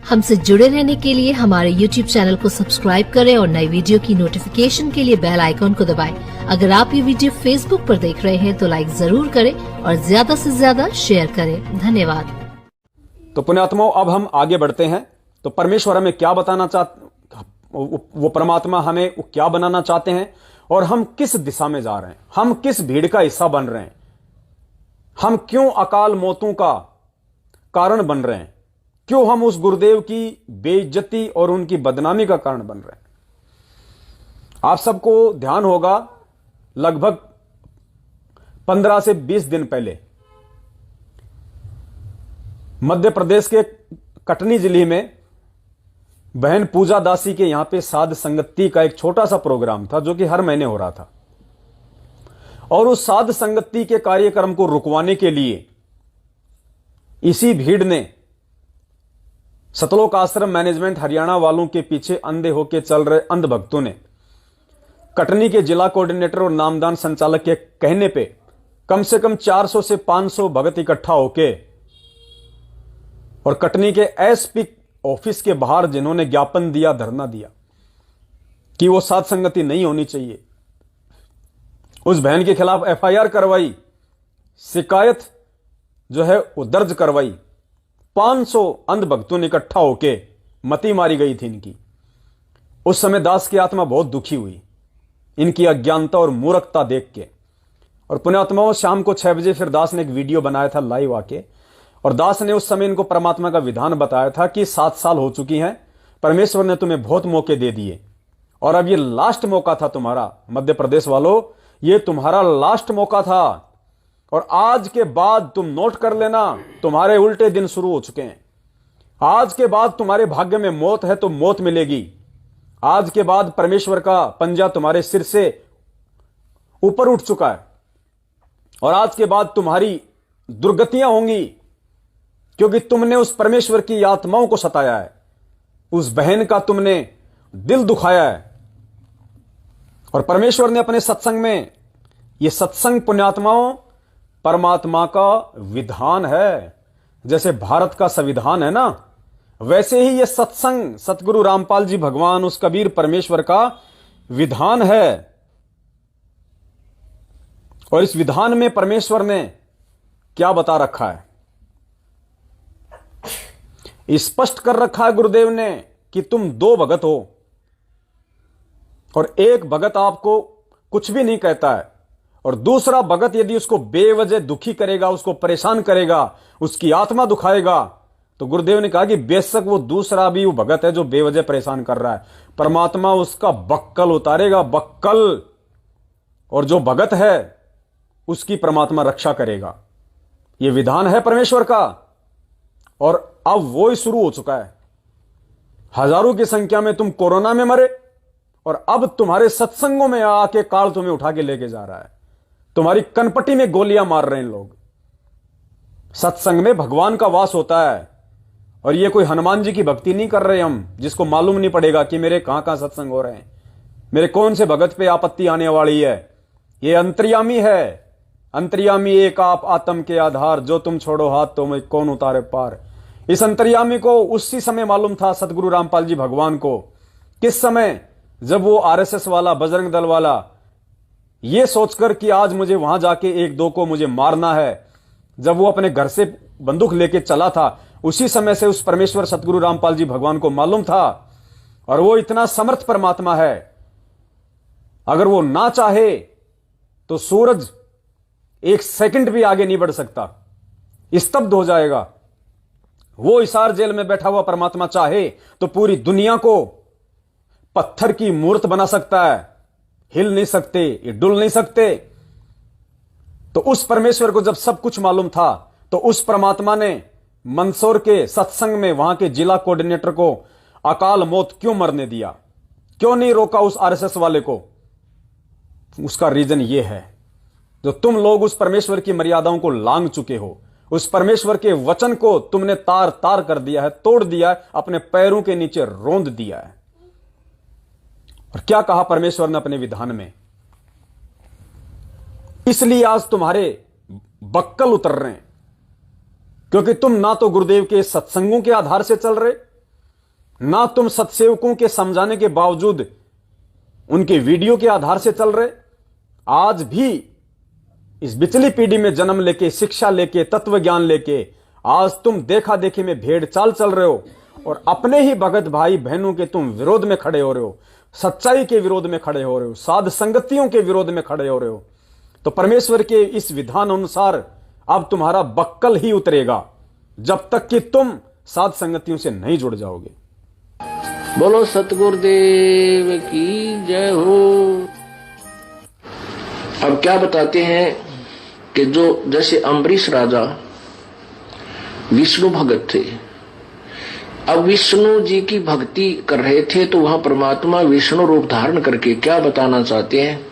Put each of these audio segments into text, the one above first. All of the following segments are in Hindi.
हमसे जुड़े रहने के लिए हमारे YouTube चैनल को सब्सक्राइब करें और नई वीडियो की नोटिफिकेशन के लिए बेल आइकॉन को दबाएं। अगर आप ये वीडियो Facebook पर देख रहे हैं तो लाइक जरूर करें और ज्यादा से ज्यादा शेयर करें। धन्यवाद। तो पुण्यात्माओं, अब हम आगे बढ़ते हैं। तो परमेश्वर हमें क्या बताना चाहते, वो परमात्मा हमें क्या बनाना चाहते हैं और हम किस दिशा में जा रहे हैं, हम किस भीड़ का हिस्सा बन रहे हैं, हम क्यों अकाल मौतों का कारण बन रहे हैं, क्यों हम उस गुरुदेव की बेइज्जती और उनकी बदनामी का कारण बन रहे हैं। आप सबको ध्यान होगा, लगभग 15 से 20 दिन पहले मध्य प्रदेश के कटनी जिले में बहन पूजा दासी के यहां पे साध संगति का एक छोटा सा प्रोग्राम था, जो कि हर महीने हो रहा था। और उस साध संगति के कार्यक्रम को रुकवाने के लिए इसी भीड़ ने, सतलोक आश्रम मैनेजमेंट हरियाणा वालों के पीछे अंधे होकर चल रहे अंध भक्तों ने, कटनी के जिला कोऑर्डिनेटर और नामदान संचालक के कहने पे कम से कम 400 से 500 भगत इकट्ठा होके और कटनी के एसपी ऑफिस के बाहर जिन्होंने ज्ञापन दिया, धरना दिया कि वो साध संगति नहीं होनी चाहिए, उस बहन के खिलाफ एफआईआर करवाई, शिकायत जो है वो दर्ज करवाई। 500 अंध भक्तों ने इकट्ठा होके मती मारी गई थी इनकी। उस समय दास की आत्मा बहुत दुखी हुई इनकी अज्ञानता और मूर्खता देख के। और पुण्यात्माओं, शाम को 6 बजे फिर दास ने एक वीडियो बनाया था लाइव आके, और दास ने उस समय इनको परमात्मा का विधान बताया था कि 7 साल हो चुकी हैं, परमेश्वर ने तुम्हें बहुत मौके दे दिए और अब ये लास्ट मौका था तुम्हारा। मध्य प्रदेश वालों, ये तुम्हारा लास्ट मौका था और आज के बाद तुम नोट कर लेना, तुम्हारे उल्टे दिन शुरू हो चुके हैं। आज के बाद तुम्हारे भाग्य में मौत है तो मौत मिलेगी। आज के बाद परमेश्वर का पंजा तुम्हारे सिर से ऊपर उठ चुका है और आज के बाद तुम्हारी दुर्गतियां होंगी, क्योंकि तुमने उस परमेश्वर की आत्माओं को सताया है, उस बहन का तुमने दिल दुखाया है। और परमेश्वर ने अपने सत्संग में, यह सत्संग पुण्यात्माओं परमात्मा का विधान है। जैसे भारत का संविधान है ना, वैसे ही यह सत्संग सतगुरु रामपाल जी भगवान, उस कबीर परमेश्वर का विधान है। और इस विधान में परमेश्वर ने क्या बता रखा है, स्पष्ट कर रखा है गुरुदेव ने कि तुम 2 भगत हो और एक भगत आपको कुछ भी नहीं कहता है और दूसरा भगत यदि उसको बेवजह दुखी करेगा, उसको परेशान करेगा, उसकी आत्मा दुखाएगा, तो गुरुदेव ने कहा कि बेशक वो दूसरा भी वो भगत है जो बेवजह परेशान कर रहा है, परमात्मा उसका बक्कल उतारेगा, बक्कल, और जो भगत है उसकी परमात्मा रक्षा करेगा। ये विधान है परमेश्वर का। और अब वो ही शुरू हो चुका है। हजारों की संख्या में तुम कोरोना में मरे और अब तुम्हारे सत्संगों में आके काल तुम्हें उठा के लेके जा रहा है, तुम्हारी कनपट्टी में गोलियां मार रहे हैं लोग। सत्संग में भगवान का वास होता है और ये कोई हनुमान जी की भक्ति नहीं कर रहे हम, जिसको मालूम नहीं पड़ेगा कि मेरे कहां कहां सत्संग हो रहे हैं, मेरे कौन से भगत पे आपत्ति आने वाली है। ये अंतर्यामी है, अंतर्यामी एक आप आत्म के आधार, जो तुम छोड़ो हाथ तो मैं कौन उतारे पार। इस अंतर्यामी को उसी समय मालूम था सतगुरु रामपाल जी भगवान को। किस समय? जब वो आरएसएस वाला, बजरंग दल वाला ये सोचकर कि आज मुझे वहां जाके 1-2 को मुझे मारना है, जब वो अपने घर से बंदूक लेके चला था, उसी समय से उस परमेश्वर सतगुरु रामपाल जी भगवान को मालूम था। और वो इतना समर्थ परमात्मा है, अगर वो ना चाहे तो सूरज 1 सेकंड भी आगे नहीं बढ़ सकता, स्तब्ध हो जाएगा। वो हिसार जेल में बैठा हुआ परमात्मा चाहे तो पूरी दुनिया को पत्थर की मूर्त बना सकता है, हिल नहीं सकते, ये डुल नहीं सकते। तो उस परमेश्वर को जब सब कुछ मालूम था, तो उस परमात्मा ने मंदसौर के सत्संग में वहां के जिला कोऑर्डिनेटर को अकाल मौत क्यों मरने दिया, क्यों नहीं रोका उस आरएसएस वाले को? उसका रीजन यह है, जो तुम लोग उस परमेश्वर की मर्यादाओं को लांघ चुके हो, उस परमेश्वर के वचन को तुमने तार तार कर दिया है, तोड़ दिया है, अपने पैरों के नीचे रौंद दिया है। और क्या कहा परमेश्वर ने अपने विधान में? इसलिए आज तुम्हारे बक्कल उतर रहे हैं, क्योंकि तुम ना तो गुरुदेव के सत्संगों के आधार से चल रहे, ना तुम सत्सेवकों के समझाने के बावजूद उनके वीडियो के आधार से चल रहे। आज भी इस बिचली पीढ़ी में जन्म लेके, शिक्षा लेके, तत्व ज्ञान लेके आज तुम देखा देखी में भेड़ चाल चल रहे हो और अपने ही भगत भाई बहनों के तुम विरोध में खड़े हो रहे हो, सच्चाई के विरोध में खड़े हो रहे हो, साध संगतियों के विरोध में खड़े हो रहे हो। तो परमेश्वर के इस विधान अनुसार अब तुम्हारा बक्कल ही उतरेगा जब तक कि तुम साध संगतियों से नहीं जुड़ जाओगे। बोलो सतगुरुदेव की जय हो। अब क्या बताते हैं कि जो जैसे अम्बरीश राजा विष्णु भगत थे, अब विष्णु जी की भक्ति कर रहे थे तो वहां परमात्मा विष्णु रूप धारण करके क्या बताना चाहते हैं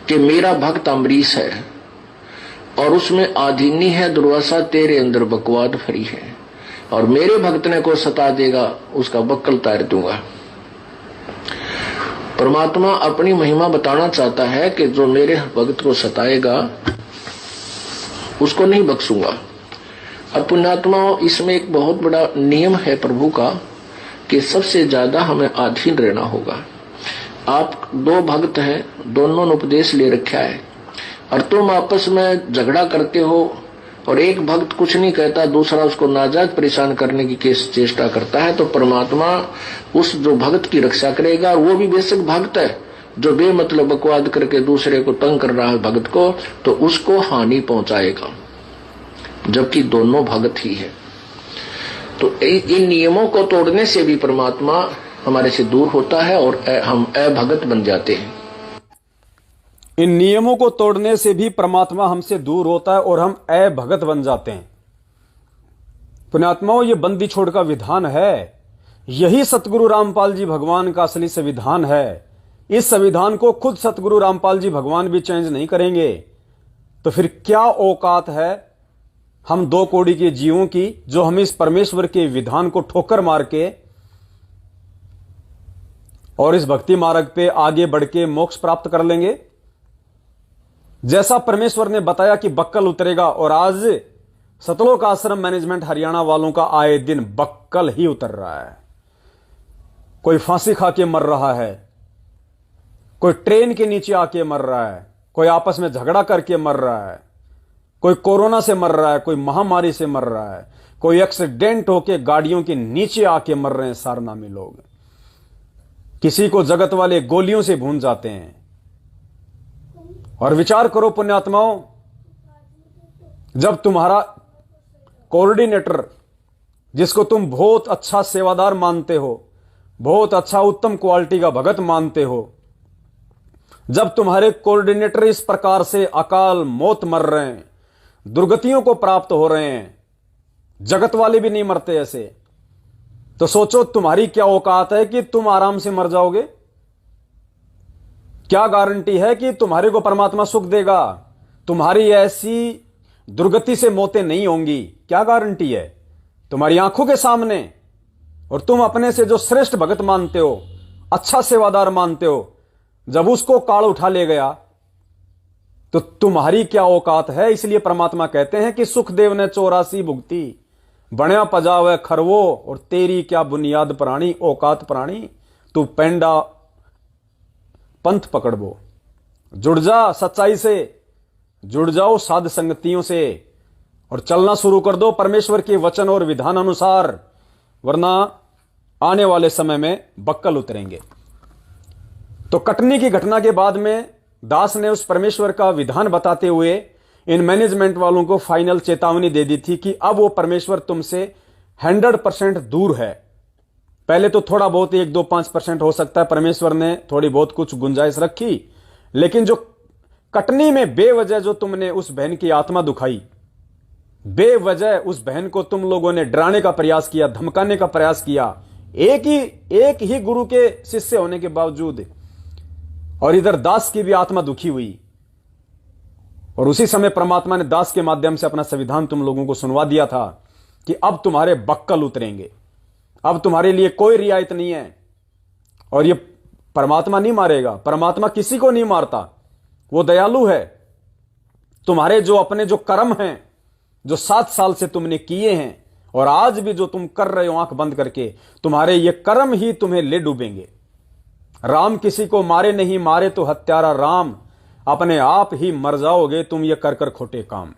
कि मेरा भक्त अम्बरीश है और उसमें आधीनी है दुर्वासा, तेरे अंदर बकवाद भरी है और मेरे भक्त ने को सता देगा उसका बक्कल तार दूंगा। परमात्मा अपनी महिमा बताना चाहता है कि जो मेरे भक्त को सताएगा उसको नहीं बख्शूंगा। अब पुण्यात्माओं, इसमें एक बहुत बड़ा नियम है प्रभु का कि सबसे ज्यादा हमें अधीन रहना होगा। आप दो भक्त हैं, दोनों ने उपदेश ले रखा है और तुम आपस में झगड़ा करते हो और एक भक्त कुछ नहीं कहता, दूसरा उसको नाजायज परेशान करने की चेष्टा करता है, तो परमात्मा उस जो भक्त की रक्षा करेगा। वो भी बेशक भक्त है, जो बेमतलब बकवाद करके दूसरे को तंग कर रहा है भक्त को, तो उसको हानि पहुंचाएगा, जबकि दोनों भक्त ही है। तो इन नियमों को तोड़ने से भी परमात्मा हमारे से दूर होता है और हम अभगत बन जाते हैं। इन नियमों को तोड़ने से भी परमात्मा हमसे दूर होता है और हम अभगत बन जाते हैं। पुण्यात्माओं, ये बंदी छोड़ का विधान है, यही सतगुरु रामपाल जी भगवान का असली संविधान है। इस संविधान को खुद सतगुरु रामपाल जी भगवान भी चेंज नहीं करेंगे, तो फिर क्या औकात है हम दो कौड़ी के जीवों की, जो हम इस परमेश्वर के विधान को ठोकर मार के और इस भक्ति मार्ग पे आगे बढ़ के मोक्ष प्राप्त कर लेंगे। जैसा परमेश्वर ने बताया कि बक्कल उतरेगा, और आज सतलोक आश्रम मैनेजमेंट हरियाणा वालों का आए दिन बक्कल ही उतर रहा है। कोई फांसी खा के मर रहा है, कोई ट्रेन के नीचे आके मर रहा है, कोई आपस में झगड़ा करके मर रहा है, कोई कोरोना से मर रहा है, कोई महामारी से मर रहा है, कोई एक्सीडेंट होके गाड़ियों के नीचे आके मर रहे हैं सारनामी लोग। किसी को जगत वाले गोलियों से भून जाते हैं। और विचार करो पुण्यात्माओं, जब तुम्हारा कोऑर्डिनेटर, जिसको तुम बहुत अच्छा सेवादार मानते हो, बहुत अच्छा उत्तम क्वालिटी का भगत मानते हो, जब तुम्हारे कोऑर्डिनेटर इस प्रकार से अकाल मौत मर रहे हैं, दुर्गतियों को प्राप्त हो रहे हैं, जगत वाले भी नहीं मरते ऐसे, तो सोचो तुम्हारी क्या औकात है कि तुम आराम से मर जाओगे। क्या गारंटी है कि तुम्हारे को परमात्मा सुख देगा? तुम्हारी ऐसी दुर्गति से मौतें नहीं होंगी, क्या गारंटी है? तुम्हारी आंखों के सामने, और तुम अपने से जो श्रेष्ठ भगत मानते हो, अच्छा सेवादार मानते हो, जब उसको काल उठा ले गया तो तुम्हारी क्या औकात है? इसलिए परमात्मा कहते हैं कि सुखदेव ने 84 भुगती, बण्या पजावे खरवो, और तेरी क्या बुनियाद प्राणी, औकात प्राणी, तू पेंडा पंथ पकड़बो। जुड़ जा सच्चाई से, जुड़ जाओ साध संगतियों से और चलना शुरू कर दो परमेश्वर के वचन और विधान अनुसार, वरना आने वाले समय में बक्कल उतरेंगे। तो कटनी की घटना के बाद में दास ने उस परमेश्वर का विधान बताते हुए इन मैनेजमेंट वालों को फाइनल चेतावनी दे दी थी कि अब वो परमेश्वर तुमसे 100% दूर है। पहले तो थोड़ा बहुत 1-2-5% हो सकता है, परमेश्वर ने थोड़ी बहुत कुछ गुंजाइश रखी, लेकिन जो कटनी में बेवजह जो तुमने उस बहन की आत्मा दुखाई, बेवजह उस बहन को तुम लोगों ने डराने का प्रयास किया, धमकाने का प्रयास किया, एक ही गुरु के शिष्य होने के बावजूद, और इधर दास की भी आत्मा दुखी हुई। और उसी समय परमात्मा ने दास के माध्यम से अपना संविधान तुम लोगों को सुनवा दिया था कि अब तुम्हारे बक्कल उतरेंगे, अब तुम्हारे लिए कोई रियायत नहीं है। और ये परमात्मा नहीं मारेगा, परमात्मा किसी को नहीं मारता, वो दयालु है। तुम्हारे जो अपने जो कर्म हैं, जो 7 साल से तुमने किए हैं, और आज भी जो तुम कर रहे हो आंख बंद करके, तुम्हारे ये कर्म ही तुम्हें ले डूबेंगे। राम किसी को मारे नहीं, मारे तो हत्यारा राम, अपने आप ही मर जाओगे तुम ये कर कर खोटे काम।